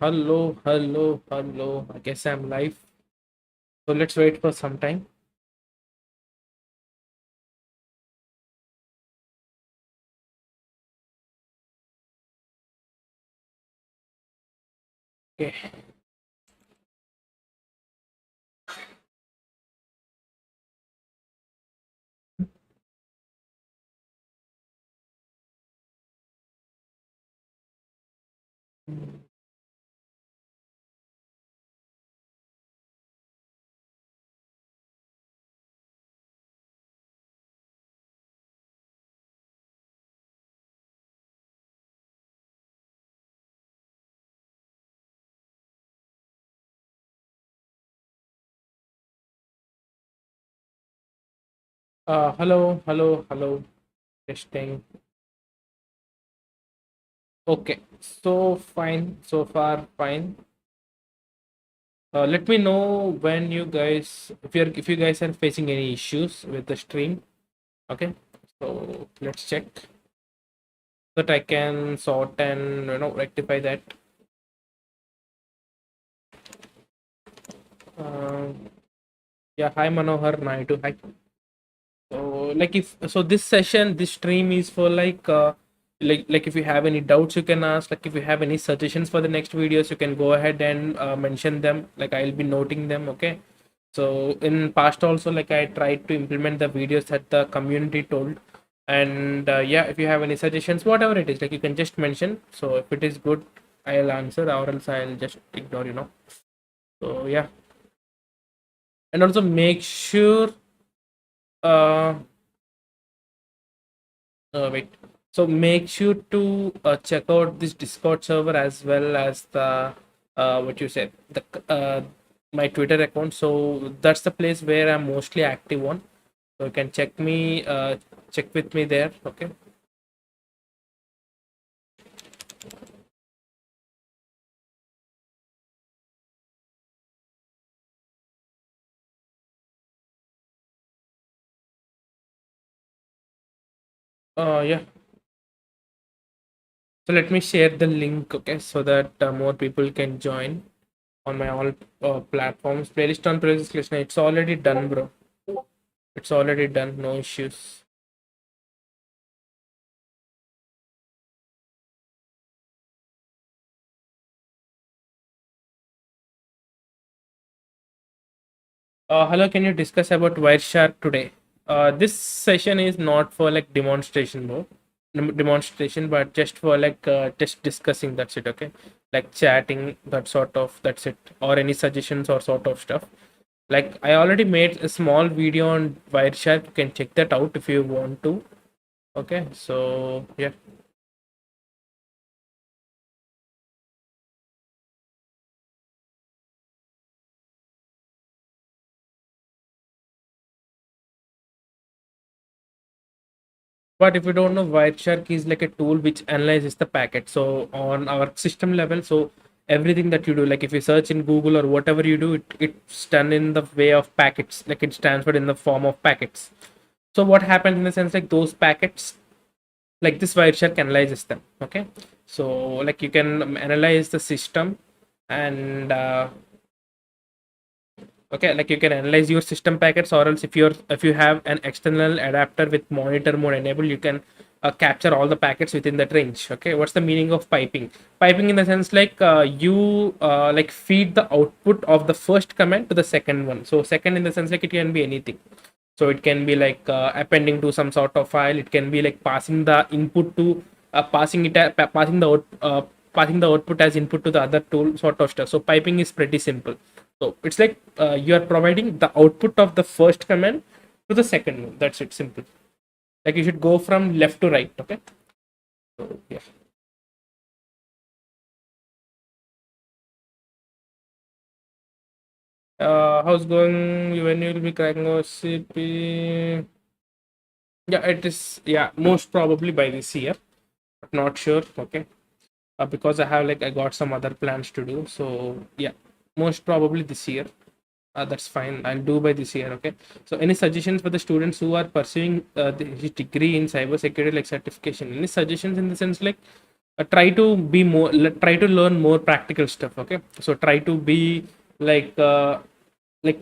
Hello. I guess I'm live. So let's wait for some time. Okay. Hello. Testing. Okay. So fine. So far fine. Let me know when you guys, if you guys are facing any issues with the stream. Okay. So let's check so that I can sort and rectify that. Yeah. Hi Manohar Naidu. Hi. So like if so this session, this stream is for like if you have any doubts you can ask, like if you have any suggestions for the next videos you can go ahead and mention them, like I'll be noting them. Okay, so in past also, like I tried to implement the videos that the community told. And yeah, if you have any suggestions, whatever it is, like you can just mention. So if it is good, I'll answer, or else I'll just ignore. So yeah, and also make sure uh wait. So make sure to check out this Discord server as well as the what you said, the my Twitter account. So that's the place where I'm mostly active on. So you can check with me there. Okay. Yeah. So let me share the link. Okay, so that more people can join on my all platforms. Playlist on playlist listener. It's already done, bro. It's already done. No issues. Hello, can you discuss about Wireshark today? This session is not for like demonstration mode, demonstration, but just for like just discussing. That's it. Okay, like chatting, that sort of. That's it. Or any suggestions or sort of stuff. Like I already made a small video on Wireshark. You can check that out if you want to. Okay, so yeah. But if you don't know, Wireshark is like a tool which analyzes the packet. So on our system level, so everything that you do, like if you search in Google or whatever you do, it's done in the way of packets, like it's transferred in the form of packets. So what happens in the sense, like those packets, like this Wireshark analyzes them. Okay, so like you can analyze the system and okay, like you can analyze your system packets, or else if you have an external adapter with monitor mode enabled, you can capture all the packets within that range. Okay, what's the meaning of piping in the sense, like you like feed the output of the first command to the second one. So second in the sense, like it can be anything. So it can be like appending to some sort of file. It can be like passing the input to passing the output as input to the other tool, sort of stuff. So piping is pretty simple. So it's like you are providing the output of the first command to the second one. That's it, simple. Like you should go from left to right. Okay. So yeah. How's going when you'll be cracking OCP? Yeah, it is. Yeah, most probably by this year, but not sure. Okay. Because I got some other plans to do. So yeah, most probably this year. That's fine. I'll do by this year. Okay. So any suggestions for the students who are pursuing his degree in cybersecurity, like certification? Any suggestions in the sense, like try to learn more practical stuff. Okay, so try to be like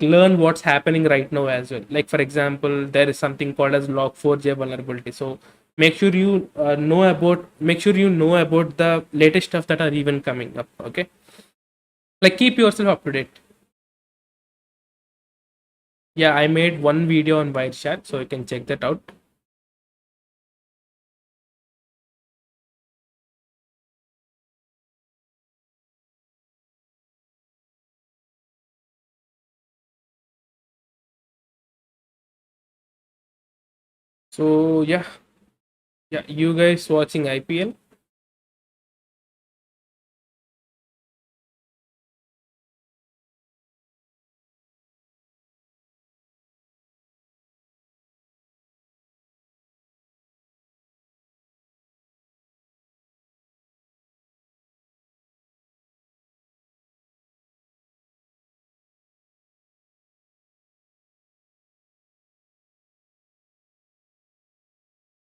learn what's happening right now as well. Like for example, there is something called as log4j vulnerability. So make sure you know about the latest stuff that are even coming up. Okay, like keep yourself up to date. Yeah, I made one video on Wirechat, so you can check that out. So yeah, you guys watching IPL?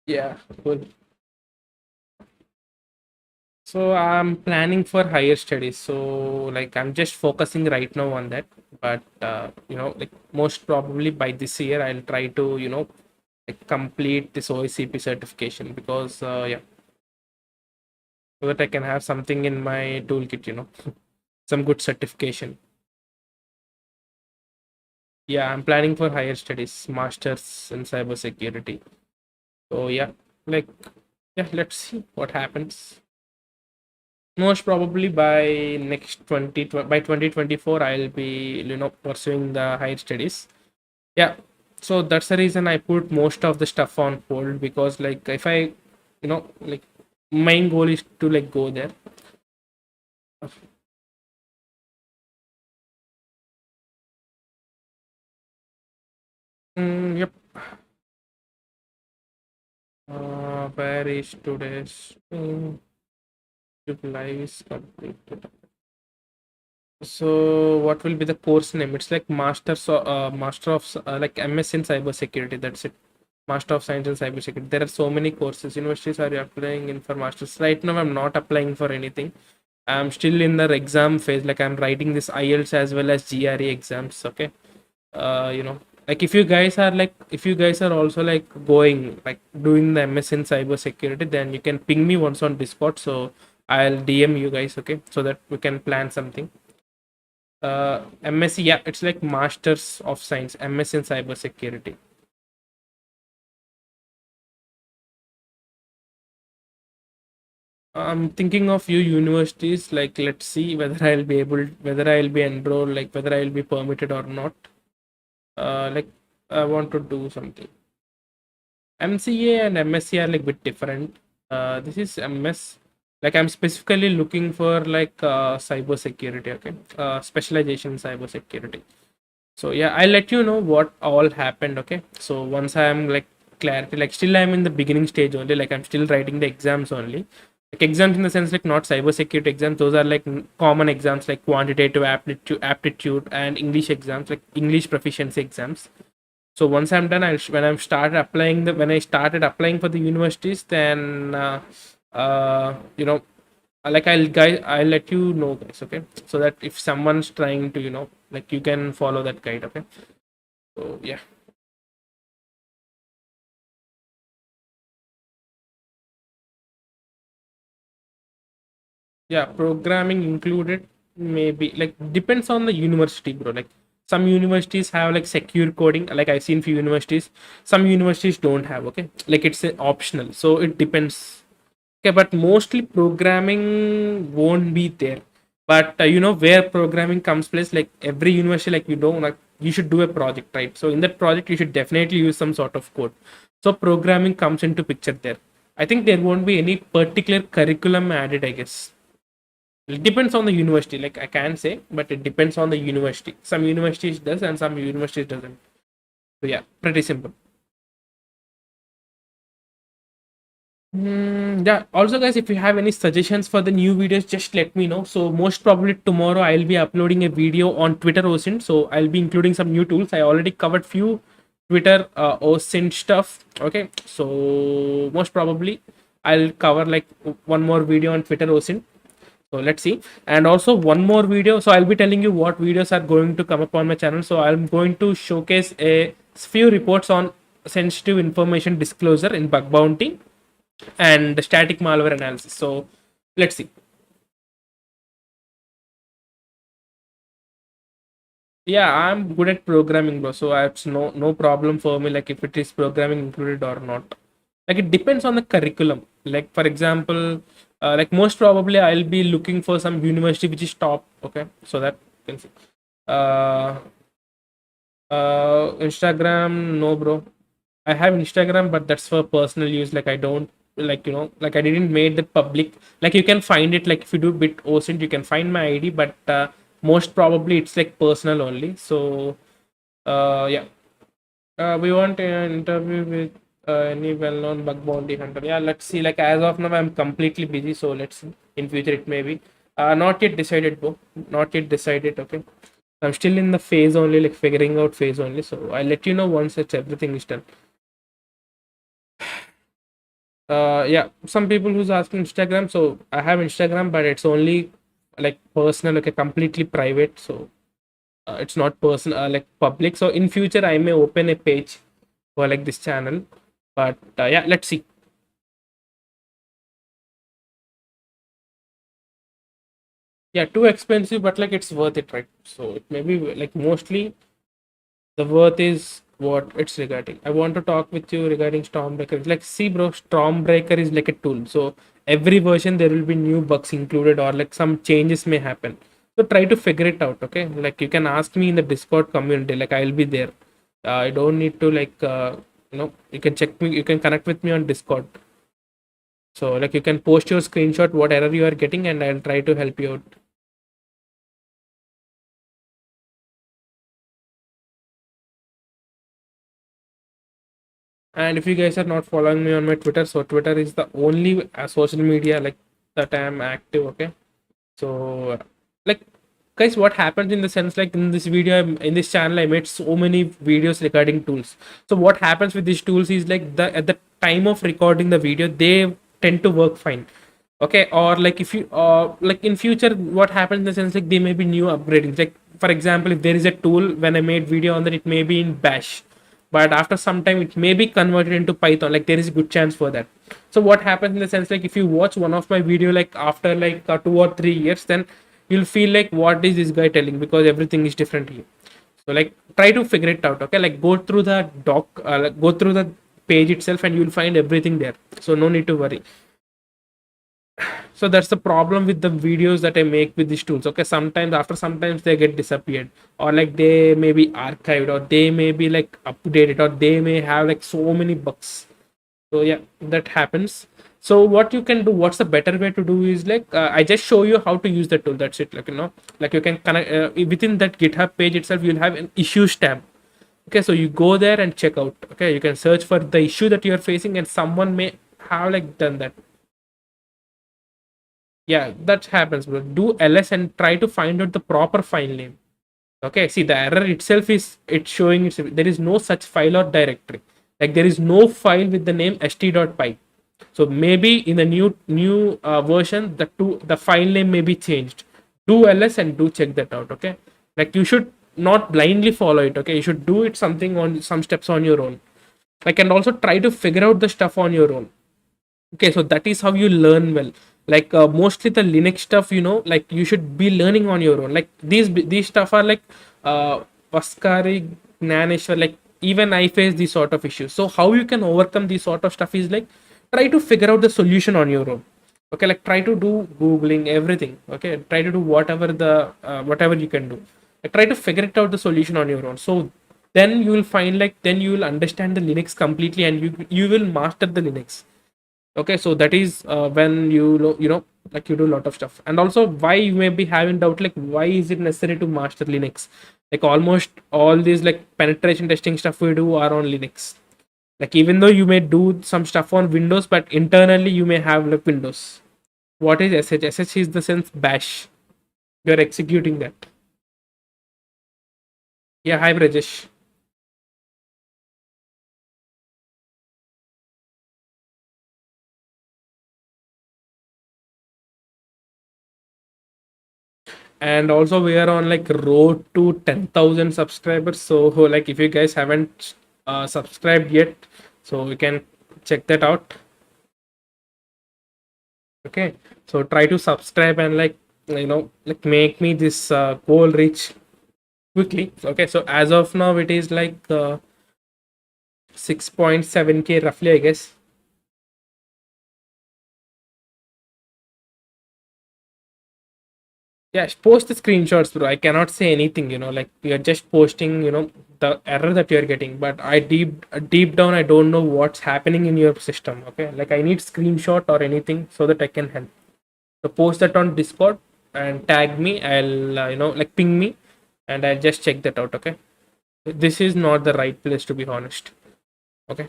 Yeah, cool. So I'm planning for higher studies. So like I'm just focusing right now on that. But like most probably by this year I'll try to like complete this OICP certification because so that I can have something in my toolkit. Some good certification. Yeah, I'm planning for higher studies, masters in cybersecurity. So like let's see what happens. Most probably by by 2024 I'll be pursuing the higher studies. Yeah, so that's the reason I put most of the stuff on hold because like if I like main goal is to like go there. Yep. Where is today's live is completed. So what will be the course name? It's like master of like MS in cybersecurity. That's it. Master of Science in Cybersecurity. There are so many courses. Universities are applying in for masters. Right now, I'm not applying for anything. I'm still in the exam phase. Like I'm writing this IELTS as well as GRE exams. Okay. Like if you guys are also like going like doing the MS in cybersecurity, then you can ping me once on Discord. So I'll DM you guys. Okay, so that we can plan something. MSc, yeah, it's like Masters of Science, MS in cybersecurity. I'm thinking of few universities. Like, let's see whether I'll be enrolled, like whether I'll be permitted or not. Like, I want to do something. MCA and MSc are like bit different. This is MS. Like, I'm specifically looking for like cybersecurity. Okay, specialization in cybersecurity. So yeah, I'll let you know what all happened. Okay, so once I'm like clarity, like still I'm in the beginning stage only. Like I'm still writing the exams only. Like exams in the sense like not cybersecurity exams. Those are like common exams like quantitative aptitude and English exams like English proficiency exams. So once I'm done, when I started applying for the universities, then like I'll let you know guys. Okay, so that if someone's trying to like you can follow that guide. Okay, so yeah. Yeah, programming included, maybe like depends on the university, bro. Like some universities have like secure coding, like I've seen few universities. Some universities don't have. Okay, like it's optional, so it depends. Okay, but mostly programming won't be there. But where programming comes place, like every university, like like you should do a project, right? So in that project you should definitely use some sort of code. So programming comes into picture there. I think there won't be any particular curriculum added, I guess. It depends on the university, like I can say, but it depends on the university. Some universities does and some universities doesn't. So yeah, pretty simple. Yeah. Also, guys, if you have any suggestions for the new videos, just let me know. So most probably tomorrow I'll be uploading a video on Twitter OSINT. So I'll be including some new tools. I already covered few Twitter OSINT stuff. Okay. So most probably I'll cover like one more video on Twitter OSINT. So let's see. And also one more video. So I'll be telling you what videos are going to come up on my channel. So I'm going to showcase a few reports on sensitive information disclosure in bug bounty and static malware analysis. So let's see. Yeah, I'm good at programming, bro. So it's no problem for me. Like if it is programming included or not. Like it depends on the curriculum. Like for example, like most probably I'll be looking for some university which is top. Okay, so that you can see. Uh, Instagram, no, bro. I have Instagram, but that's for personal use. Like I don't like like I didn't made that public. Like you can find it like if you do bit OSINT, you can find my ID, but most probably it's like personal only. So yeah, we want an interview with any well-known bug bounty hunter. Yeah, let's see. Like as of now, I'm completely busy, so let's see. In future it may be. Not yet decided, bro. Not yet decided. Okay, I'm still in the phase only, like figuring out phase only. So I'll let you know once it's everything is done. Yeah, some people who's asking Instagram. So I have Instagram, but it's only like personal, like a completely private. So it's not personal, like public. So in future, I may open a page for like this channel. But yeah, let's see. Yeah, too expensive, but like it's worth it, right? So it may be like mostly the worth is what it's regarding. I want to talk with you regarding Stormbreaker. It's like, see, bro, Stormbreaker is like a tool. So every version there will be new bugs included or like some changes may happen. So try to figure it out, okay? Like you can ask me in the Discord community, like I'll be there. I don't need to like you can check me, you can connect with me on Discord. So like you can post your screenshot, what error you are getting, and I'll try to help you out. And if you guys are not following me on my Twitter, so Twitter is the only social media like that I am active. Okay, so like guys, what happens in the sense like in this video, in this channel, I made so many videos regarding tools. So what happens with these tools is like the at the time of recording the video, they tend to work fine. Okay, or like if you like in future, what happens in the sense like there may be new upgradings. Like for example, if there is a tool when I made video on that, it may be in Bash, but after some time it may be converted into Python. Like there is a good chance for that. So what happens in the sense like if you watch one of my video like after like 2 or 3 years, then you'll feel like what is this guy telling, because everything is different here. So like try to figure it out. Okay, like go through the doc, like, go through the page itself and you'll find everything there, so no need to worry. So that's the problem with the videos that I make with these tools. Okay, sometimes they get disappeared, or like they may be archived, or they may be like updated, or they may have like so many bugs. So yeah, that happens. So what you can do, what's the better way to do is like I just show you how to use the tool. That's it. Like like you can connect within that GitHub page itself. You'll have an issues tab. Okay, so you go there and check out. Okay, you can search for the issue that you are facing, and someone may have like done that. Yeah, that happens, bro. Do ls and try to find out the proper file name. Okay, see, the error itself is it's showing it's there is no such file or directory. Like there is no file with the name st.py. So maybe in the new version, the file name may be changed. Do ls and do check that out. Okay, like you should not blindly follow it. Okay, you should do it something on some steps on your own. Like and also try to figure out the stuff on your own. Okay, so that is how you learn well. Like mostly the Linux stuff, like you should be learning on your own. Like these stuff are like Vaskari, Gnaneshwar, like even I face these sort of issues. So how you can overcome these sort of stuff is like try to figure out the solution on your own. Okay, like try to do googling everything. Okay, try to do whatever you can do. Like, try to figure it out the solution on your own. So then you will find like then you will understand the Linux completely, and you will master the Linux. Okay, so that is when like you do a lot of stuff. And also why you may be having doubt, like why is it necessary to master Linux? Like almost all these like penetration testing stuff we do are on Linux. Like even though you may do some stuff on Windows, but internally you may have like Windows. What is sh is the sense bash. You're executing that. Yeah, hi Brajesh. and also we are on like road to 10,000 subscribers. So like if you guys haven't subscribed yet, so you can check that out. Okay, so try to subscribe and like like make me this goal reach quickly. Okay, so as of now it is like 6.7k roughly, I guess. Yeah, post the screenshots, bro. I cannot say anything, like you're just posting, the error that you're getting. But I deep down, I don't know what's happening in your system. Okay, like I need screenshot or anything so that I can help. So post that on Discord and tag me. I'll, like ping me, and I'll just check that out. Okay, this is not the right place to be honest. Okay.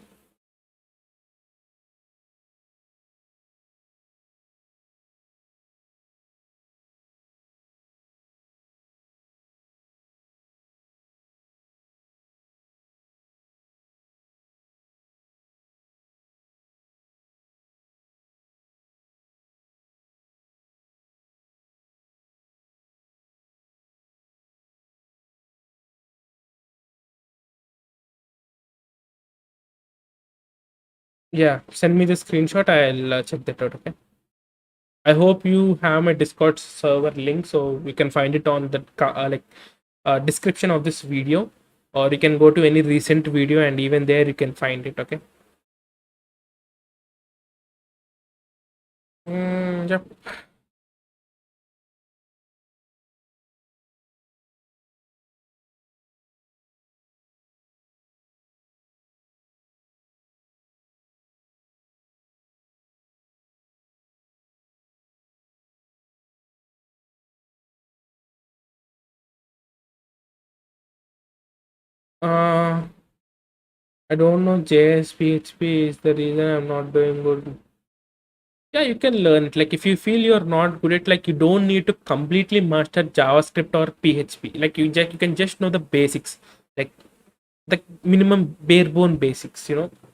Yeah, send me the screenshot. I'll check that out. Okay. I hope you have my Discord server link so you can find it on the description of this video, or you can go to any recent video and even there you can find it. Okay. Yep. Uh, I don't know. JSPHP is the reason I'm not doing good. Yeah, you can learn it. Like if you feel you're not good at, like you don't need to completely master JavaScript or PHP. Like you can just know the basics, like the minimum bare bone basics.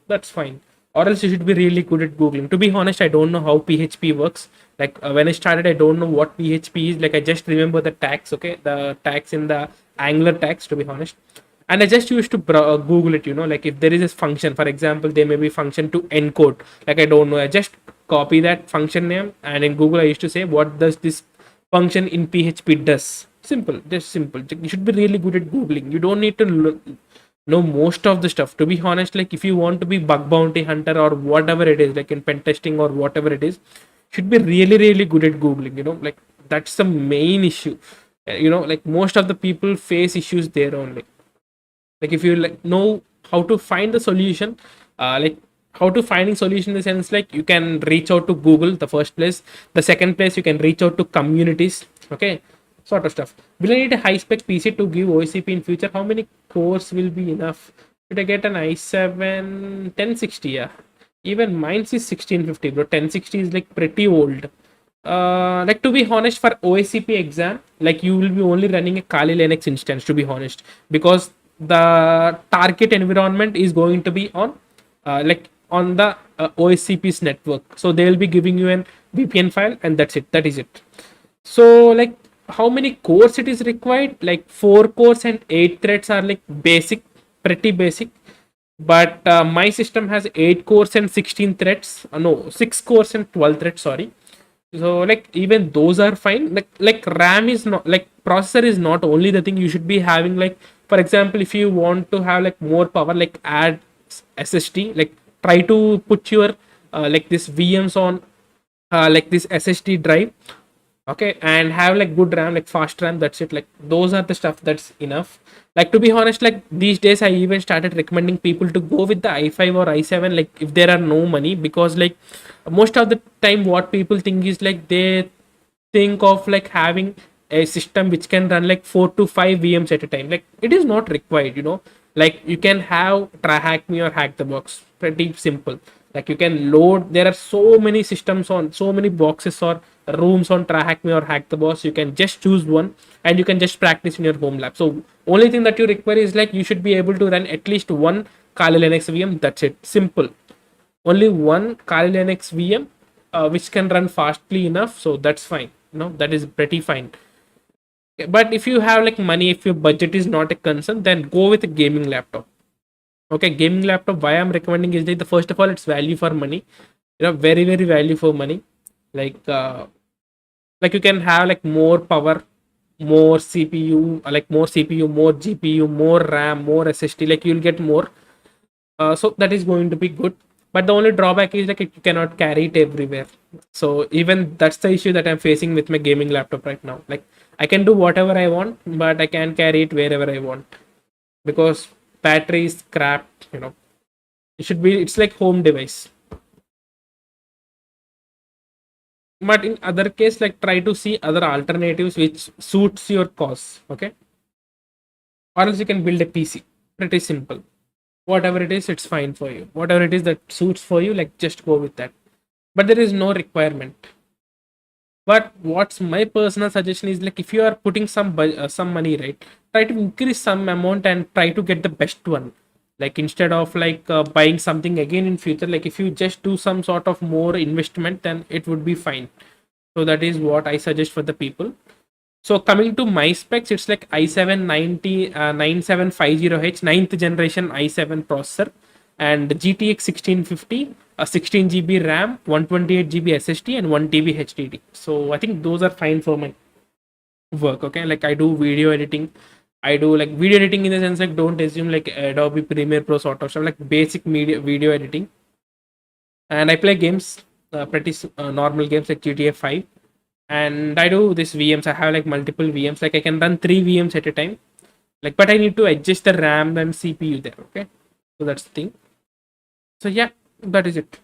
That's fine. Or else you should be really good at googling. To be honest, I don't know how PHP works. Like when I started, I don't know what PHP is. Like I just remember the tags. Okay, the tags in the Angular tags. To be honest, and I just used to google it. Like if there is a function, for example, there may be function to encode. Like I don't know, I just copy that function name, and in Google I used to say what does this function in PHP does. Simple, just simple. You should be really good at googling. You don't need to know most of the stuff. To be honest, like if you want to be bug bounty hunter or whatever it is, like in pen testing or whatever it is, should be really really good at googling. Like that's the main issue. Like most of the people face issues there only. Like if you like know how to find the solution, like how to finding solution in the sense, like you can reach out to Google, the first place. The second place, you can reach out to communities. Okay, sort of stuff. Will I need a high spec PC to give OCP in future? How many cores will be enough? Should I get an i7 1060? Yeah, even mine is 1650, bro. 1060 is like pretty old. Like to be honest, for OSCP exam, like you will be only running a Kali Linux instance, to be honest, because the target environment is going to be on like on the OSCP's network. So they will be giving you an VPN file, and that's it. That is it. So like how many cores it is required? Like 4 cores and 8 threads are like basic, pretty basic. But my system has 8 cores and 16 threads. No, 6 cores and 12 threads. Sorry. So like even those are fine. Like RAM is not, like processor is not only the thing you should be having. Like for example, if you want to have like more power, like add SSD. Like try to put your like this VMs on like this SSD drive. Okay, and have like good RAM, like fast RAM. That's it. Like those are the stuff that's enough. Like to be honest, like these days I even started recommending people to go with the i5 or i7, like if there are no money, because like most of the time what people think is like they think of like having a system which can run like 4 to 5 VMs at a time. Like it is not required. Like you can have try hack me or hack the box. Pretty simple. Like you can load. There are so many systems on, so many boxes or rooms on try hack me or hack the box. You can just choose one and you can just practice in your home lab. So only thing that you require is like you should be able to run at least one Kali Linux VM. That's it. Simple. Only one Kali Linux VM which can run fastly enough. So that's fine. That is pretty fine. But if you have like money, if your budget is not a concern, then go with a gaming laptop. Okay, gaming laptop. Why I'm recommending is that the first of all, it's value for money. Very very value for money. Like like you can have like more power, more CPU, like more CPU, more GPU, more RAM, more SSD. Like you'll get more. So that is going to be good. But the only drawback is like you cannot carry it everywhere. So even that's the issue that I'm facing with my gaming laptop right now. Like I can do whatever I want, but I can carry it wherever I want because battery is crap. It should be. It's like home device. But in other case, like try to see other alternatives which suits your cause. Okay, or else you can build a PC. Pretty simple. Whatever it is, it's fine for you. Whatever it is that suits for you, like just go with that. But there is no requirement. But what's my personal suggestion is like if you are putting some money, right, try to increase some amount and try to get the best one. Like instead of like buying something again in future, like if you just do some sort of more investment, then it would be fine. So that is what I suggest for the people. So coming to my specs, it's like i7 9750H, ninth generation i7 processor, and GTX 1650, a 16 GB RAM, 128 GB SSD, and 1 TB HDD. So I think those are fine for my work. Okay, like I do video editing. I do like video editing in the sense like don't assume like Adobe Premiere Pro sort of stuff, like basic media video editing. And I play games, normal games like GTA 5, and I do this VMs. I have like multiple VMs. Like I can run three VMs at a time. Like, but I need to adjust the RAM and CPU there. Okay, so that's the thing. So yeah, that is it.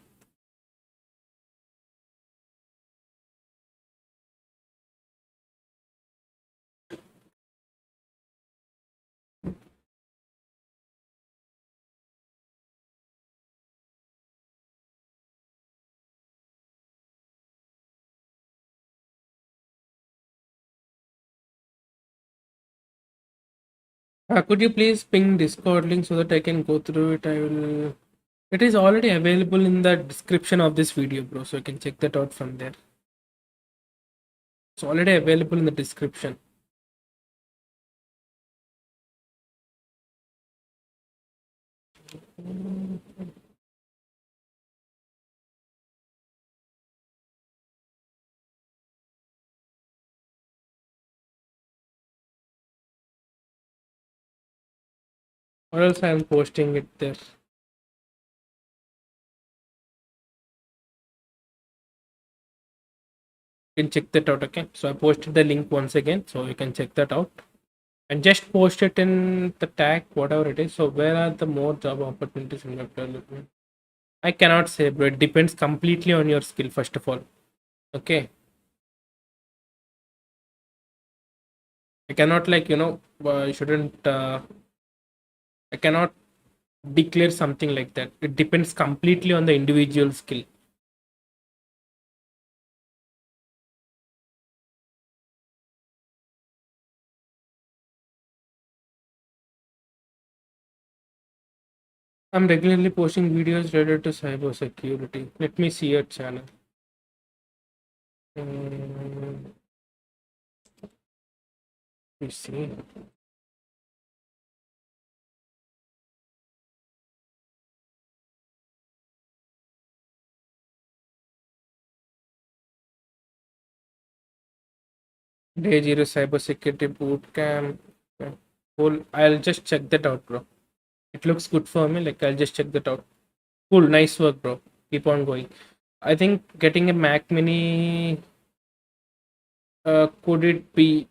Could you please ping Discord link so that I can go through it? I will. It is already available in the description of this video, bro. So you can check that out from there. It's already available in the description. Or else I am posting it there. You can check that out. Okay. So I posted the link once again, so you can check that out. And just post it in the tag, whatever it is. So where are the more job opportunities in web development? I cannot say, bro. It depends completely on your skill, first of all. Okay. I cannot like, shouldn't I cannot declare something like that. It depends completely on the individual skill. I'm regularly posting videos related to cybersecurity. Let me see your channel. Mm, let me see. Day zero cybersecurity bootcamp. Cool. I'll just check that out, bro. It looks good for me. Like I'll just check that out. Cool. Nice work, bro. Keep on going. I think getting a Mac Mini. Could it be?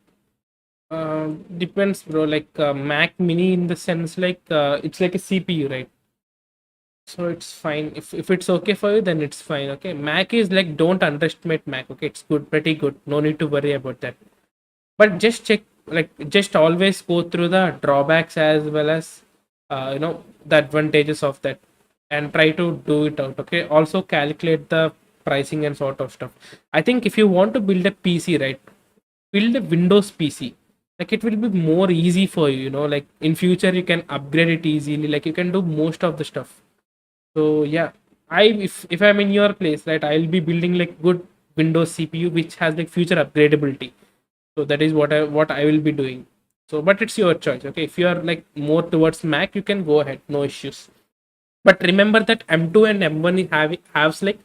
Depends, bro. Like Mac Mini in the sense like it's like a CPU, right? So it's fine. If it's okay for you, then it's fine. Okay. Mac is like don't underestimate Mac. Okay, it's good, pretty good. No need to worry about that. But just check, like just always go through the drawbacks as well as the advantages of that, and try to do it out. Okay, also calculate the pricing and sort of stuff. I think if you want to build a PC, right, build a Windows PC. Like it will be more easy for you, like in future you can upgrade it easily, like you can do most of the stuff. So yeah, if I'm in your place, right, I'll be building like good Windows CPU which has like future upgradability. So that is what I will be doing. So, but it's your choice. Okay, if you are like more towards Mac, you can go ahead, no issues. But remember that M2 and M1 has like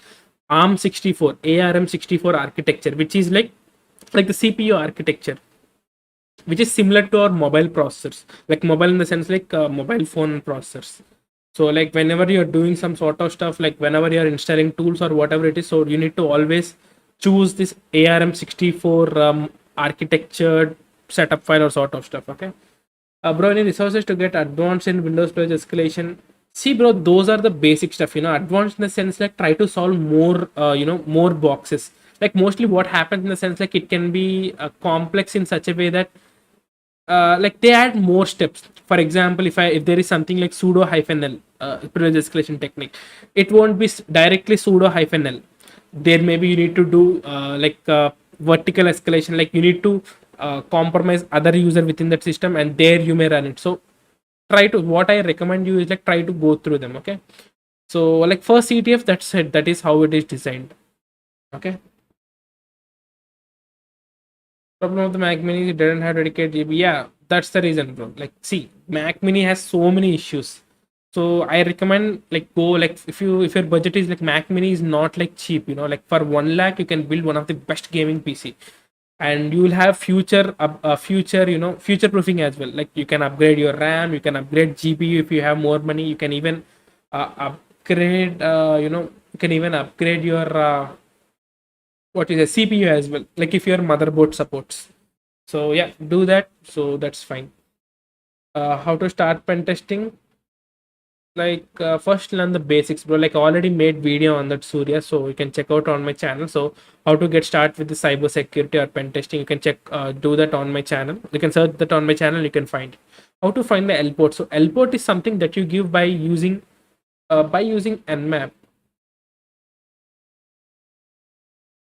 ARM 64, ARM 64 architecture, which is like the CPU architecture, which is similar to our mobile processors, like mobile in the sense like mobile phone processors. So like whenever you're doing some sort of stuff, like whenever you're installing tools or whatever it is, so you need to always choose this ARM 64 architectured setup file or sort of stuff. Okay. Bro, any resources to get advanced in Windows storage escalation? See, bro, those are the basic stuff. Advanced in the sense like try to solve more, more boxes. Like mostly what happens in the sense like it can be complex in such a way that like they add more steps. For example, if there is something like sudo hyphen l privilege escalation technique, it won't be directly sudo hyphen l. There maybe you need to do vertical escalation, like you need to compromise other user within that system, and there you may run it. So try to, what I recommend you is like try to go through them. Okay, so like for CTF, that's it, that is how it is designed. Okay. Problem of the Mac Mini, it didn't have dedicated GB. Yeah, that's the reason, bro. Like, see, Mac Mini has so many issues. So I recommend like go like if your budget is like Mac Mini is not like cheap. Like for 1 lakh you can build one of the best gaming PC, and you will have future future proofing as well. Like you can upgrade your RAM, you can upgrade GPU if you have more money. You can even upgrade you can even upgrade your what is a CPU as well. Like if your motherboard supports. So yeah, do that. So that's fine. How to start pen testing? Like first learn the basics, bro. Like I already made video on that, Surya, so you can check out on my channel. So how to get started with the cyber security or pen testing? You can check, do that on my channel. You can search that on my channel. You can find how to find the L port. So L port is something that you give by using Nmap.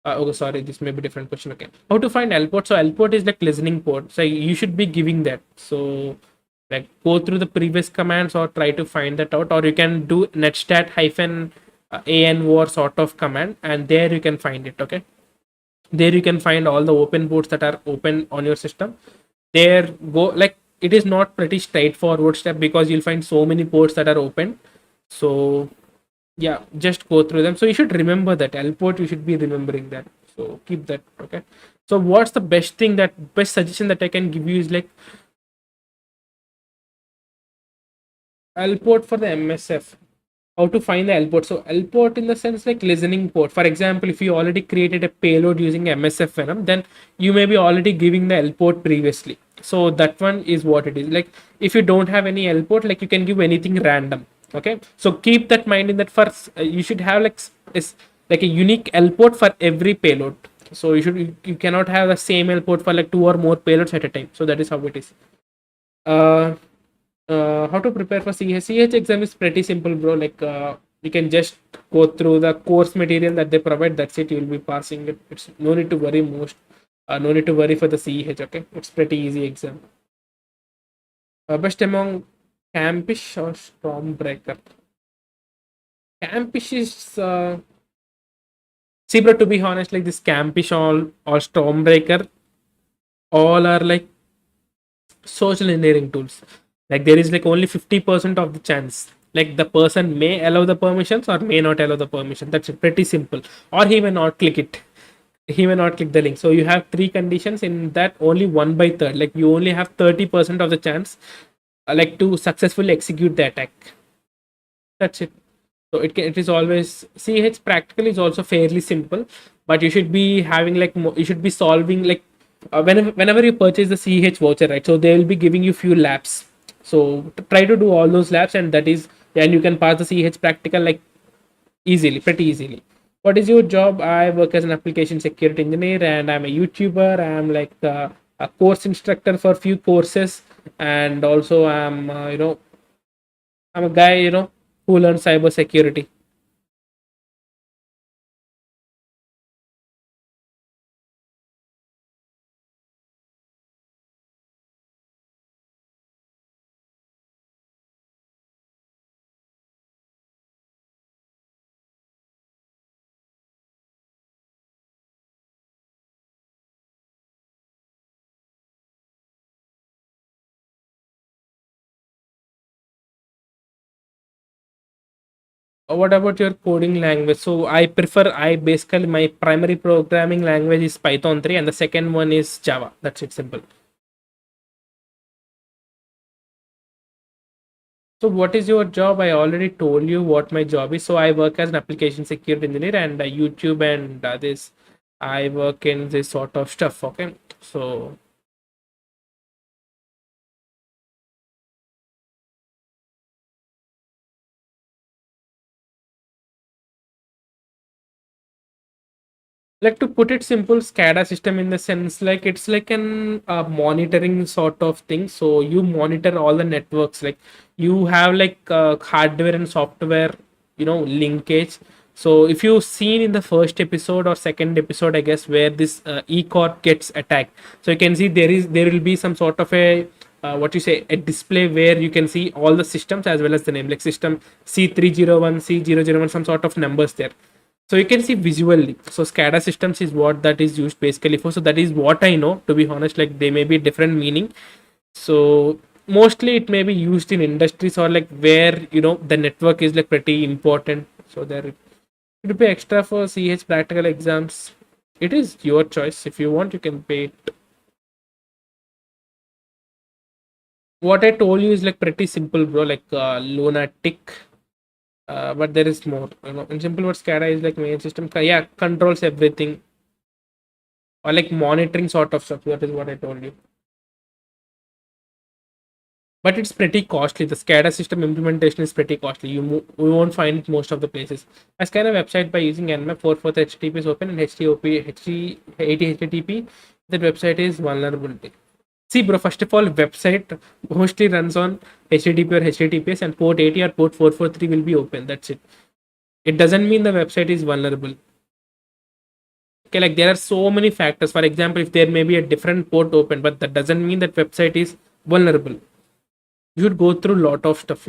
Okay, sorry, this may be different question. Okay, how to find L port? So L port is like listening port. So you should be giving that. So like go through the previous commands or try to find that out, or you can do netstat hyphen anvar sort of command, and there you can find it. Okay, there you can find all the open ports that are open on your system. There go, like it is not pretty straightforward step because you'll find so many ports that are open. So yeah, just go through them. So you should remember that L port, you should be remembering that. So keep that. Okay, so what's the best suggestion that I can give you is like L port for the MSF. How to find the L port? So L port in the sense like listening port. For example, if you already created a payload using MSF Venom, then you may be already giving the L port previously. So that one is what it is. Like if you don't have any L port, like you can give anything random. Okay, so keep that mind in that first. You should have is like a unique L port for every payload. So you cannot have the same L port for like two or more payloads at a time. So that is how it is. Uh, how to prepare for CH? CH exam is pretty simple, bro. Like you can just go through the course material that they provide. That's it. You'll be passing it. It's no need to worry most. No need to worry for the CH. Okay, it's pretty easy exam. Best among Campish or Stormbreaker? Campish is see, bro. To be honest, like this Campish or Stormbreaker, all are like social engineering tools. Like there is like only 50% of the chance, like the person may allow the permissions or may not allow the permission. That's pretty simple. Or he may not click it, he may not click the link. So you have three conditions in that, only 1/3, like you only have 30% of the chance like to successfully execute the attack. That's it. So it is always CH practical is also fairly simple, but you should be having like you should be solving like whenever you purchase the CH voucher, right? So they will be giving you few labs. So try to do all those labs, and that is, and you can pass the CH practical like easily, pretty easily. What is your job? I work as an application security engineer, and I'm a YouTuber. I'm like a course instructor for few courses, and also I'm a guy who learns cyber security. What about your coding language? So I basically my primary programming language is Python 3 and the second one is Java. That's it, simple. So what is your job? I already told you what my job is. So I work as an application security engineer and YouTube and this I work in this sort of stuff. Okay. So like to put it simple, SCADA system in the sense like it's like an monitoring sort of thing. So you monitor all the networks, like you have like hardware and software, linkage. So if you've seen in the first episode or second episode, I guess, where this e-corp gets attacked, so you can see there will be some sort of a what you say, a display where you can see all the systems as well as the name, like system C301, C001, some sort of numbers there, so you can see visually. So SCADA systems is what that is used basically for. So that is what I know, to be honest. Like they may be different meaning. So mostly it may be used in industries or like where the network is like pretty important. So there it would be extra for CH practical exams. It is your choice. If you want, you can pay it. What I told you is like pretty simple, bro. Like lunatic. But there is more. In simple words, SCADA is like main system. Yeah, controls everything or like monitoring sort of stuff. That is what I told you. But it's pretty costly. The SCADA system implementation is pretty costly. We won't find it most of the places. I scan a website by using nmap 4 HTTP is open and HT80 HTTP. That website is vulnerability. See, bro, first of all, website mostly runs on HTTP or HTTPS and port 80 or port 443 will be open. That's it. It doesn't mean the website is vulnerable. Okay, like there are so many factors. For example, if there may be a different port open, but that doesn't mean that website is vulnerable. You should go through a lot of stuff.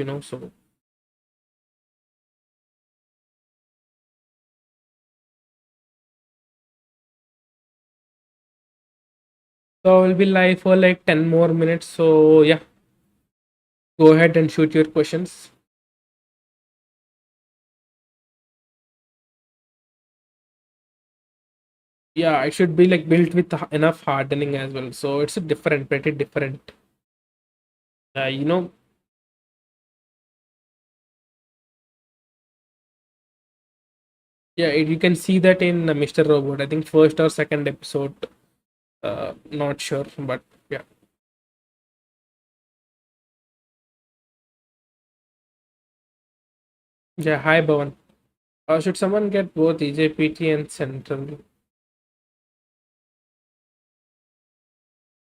So we'll be live for like 10 more minutes. So yeah, go ahead and shoot your questions. Yeah, it should be like built with enough hardening as well. So it's a different, pretty different. Uh, you know, yeah, you can see that in Mr. Robot. I think first or second episode. Not sure, but yeah. Yeah, hi Bhavan. Should someone get both EJPT and Central?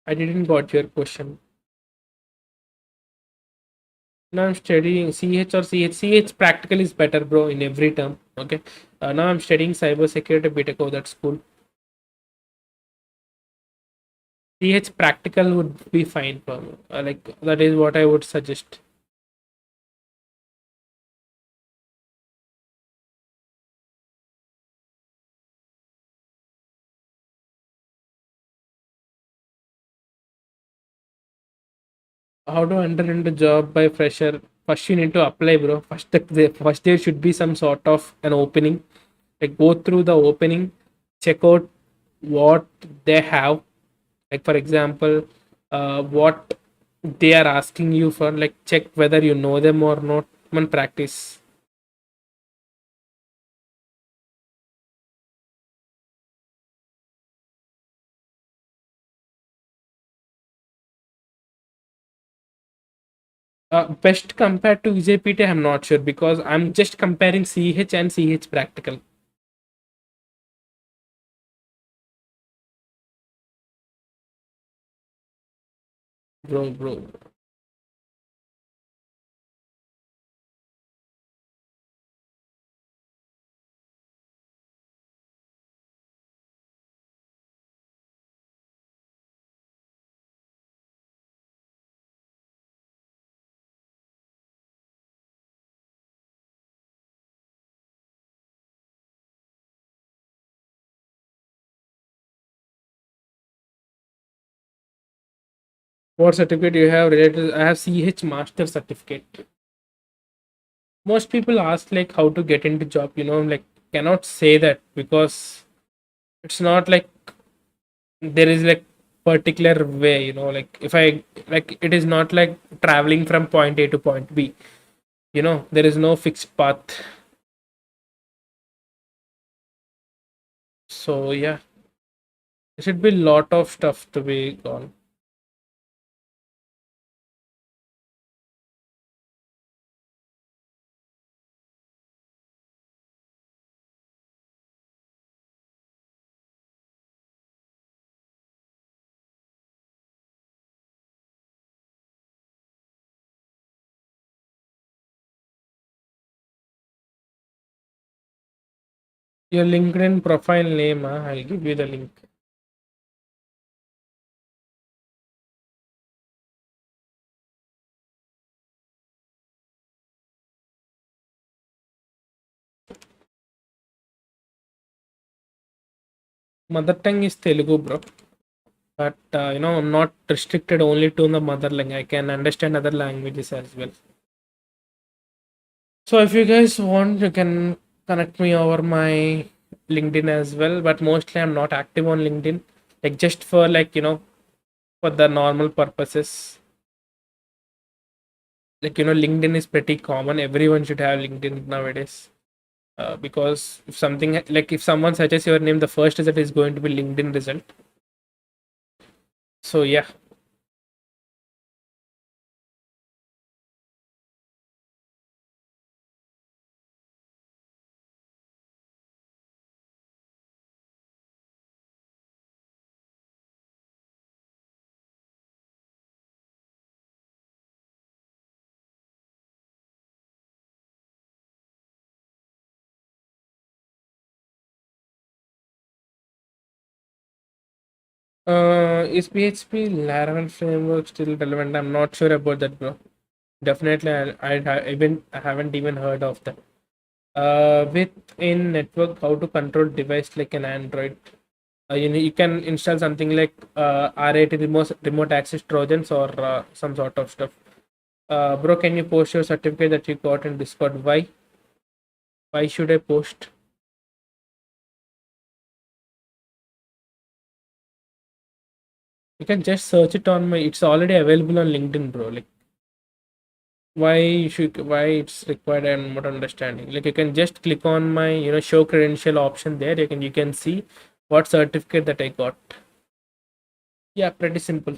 I didn't got your question. Now I'm studying CH or CH. CH practical is better, bro, in every term. Okay. Now I'm studying cybersecurity BTech. Oh, that's cool. CH practical would be fine for me. Like that is what I would suggest. How to enter into job by fresher? First you need to apply, bro. First there should be some sort of an opening. Like go through the opening, check out what they have. Like for example, what they are asking you for. Like check whether you know them or not. And practice. Best compared to EJPT, I'm not sure because I'm just comparing CH and CH practical. Bro. What certificate you have related? I have CH master certificate. most people ask like how to get into job, like cannot say that because it's not like there is like particular way, like if I like it is not like traveling from point A to point B, there is no fixed path. So yeah, there should be lot of stuff to be gone. Your LinkedIn profile name, I'll give you the link. Mother tongue is Telugu, bro. But I'm not restricted only to the mother language. I can understand other languages as well. So if you guys want, you can connect me over my LinkedIn as well. But mostly I'm not active on LinkedIn. Like just for like, for the normal purposes. Like, LinkedIn is pretty common. Everyone should have LinkedIn nowadays. Because if something like if someone searches your name, the first result is going to be LinkedIn result. So yeah. Is PHP Laravel framework still relevant? I'm not sure about that, bro. Definitely, I haven't even heard of that. Within network, how to control device like an Android. You can install something like RAT remote access trojans or some sort of stuff. Bro, can you post your certificate that you got in Discord? Why? Why should I post? You can just search it on my. It's already available on LinkedIn, bro. Like why it's required, I'm not understanding. Like you can just click on my show credential option there. You can see what certificate that I got. Yeah, pretty simple.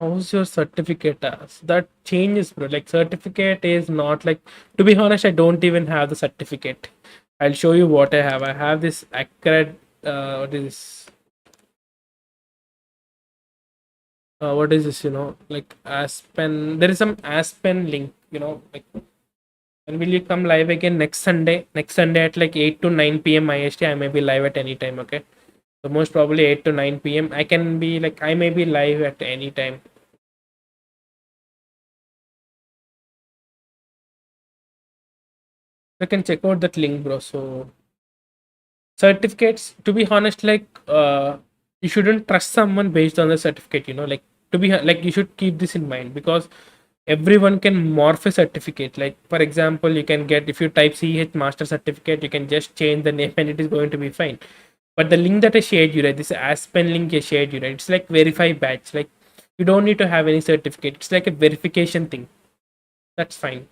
How's your certificate as that changes, bro? Like certificate is not like, to be honest, I don't even have the certificate. I'll show you what I have this accurate what is this? What is this, like Aspen. There is some Aspen link, like. And will you come live again next Sunday? Next Sunday at like 8 to 9 p.m. IST. I may be live at any time, okay? So most probably 8 to 9 p.m. I can be like, I may be live at any time. You can check out that link, bro. So certificates, to be honest, like you shouldn't trust someone based on the certificate, like like you should keep this in mind because everyone can morph a certificate. Like for example, you can get, if you type CH master certificate, you can just change the name and it is going to be fine. But the link that I shared you, right, this Aspen link I shared you, right, it's like verify badge. Like you don't need to have any certificate. It's like a verification thing. That's fine.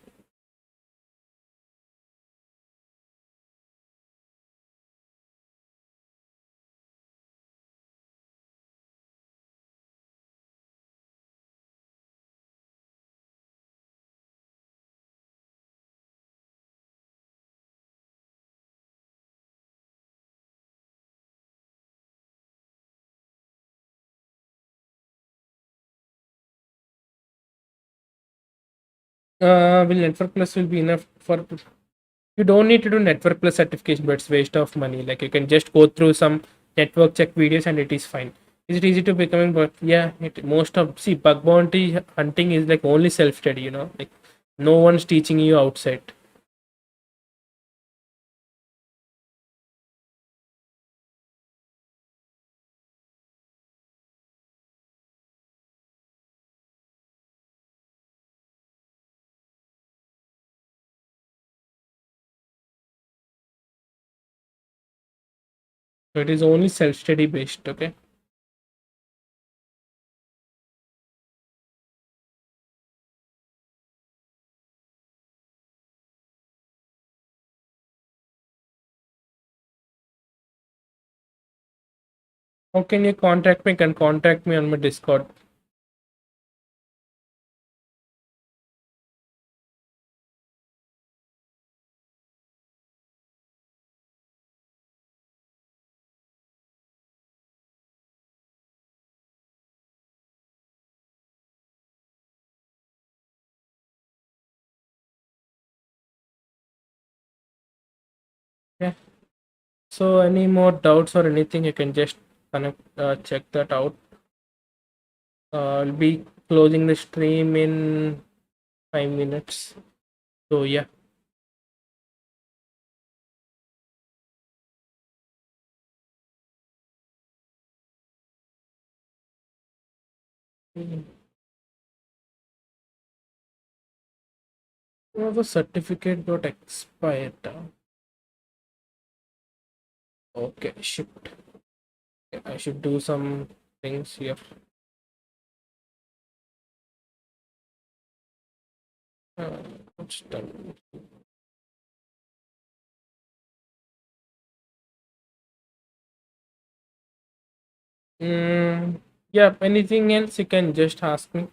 Will network plus will be enough for? You don't need to do network plus certification, but it's waste of money. Like you can just go through some network check videos and it is fine. Is it easy to becoming? But yeah, most of see bug bounty hunting is like only self study. Like no one's teaching you outside. So it is only self study based. Okay. How can you contact me? Can contact me on my Discord. Yeah. So any more doubts or anything, you can just connect, check that out. I'll be closing the stream in 5 minutes. So yeah. Mm. Oh, the certificate got expired. Okay, shit. I should do some things here. Uh, what's done? Yeah, anything else you can just ask me.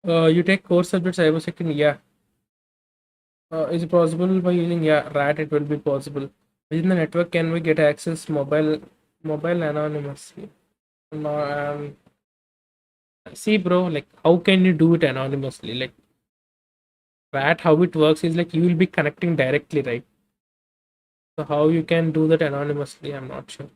You take core subject cybersecurity. Yeah. Is it possible by using RAT? It will be possible. Within the network, can we get access mobile anonymously? No, see, bro. Like, how can you do it anonymously? Like RAT, how it works is like you will be connecting directly, right? So how you can do that anonymously? I'm not sure.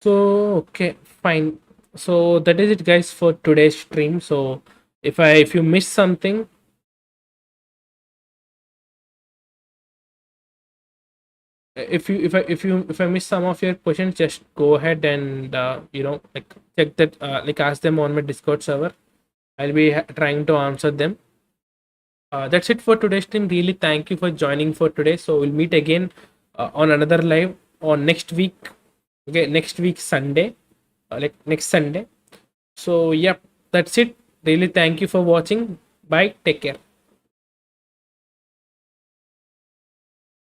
So okay, fine. So that is it, guys, for today's stream. So if you miss something, if I miss some of your questions, just go ahead and like check that, like ask them on my Discord server. I'll be trying to answer them. That's it for today's stream. Really, thank you for joining for today. So we'll meet again on another live on next week. Okay, next week Sunday, like next Sunday. So, yep, that's it. Really, thank you for watching. Bye. Take care.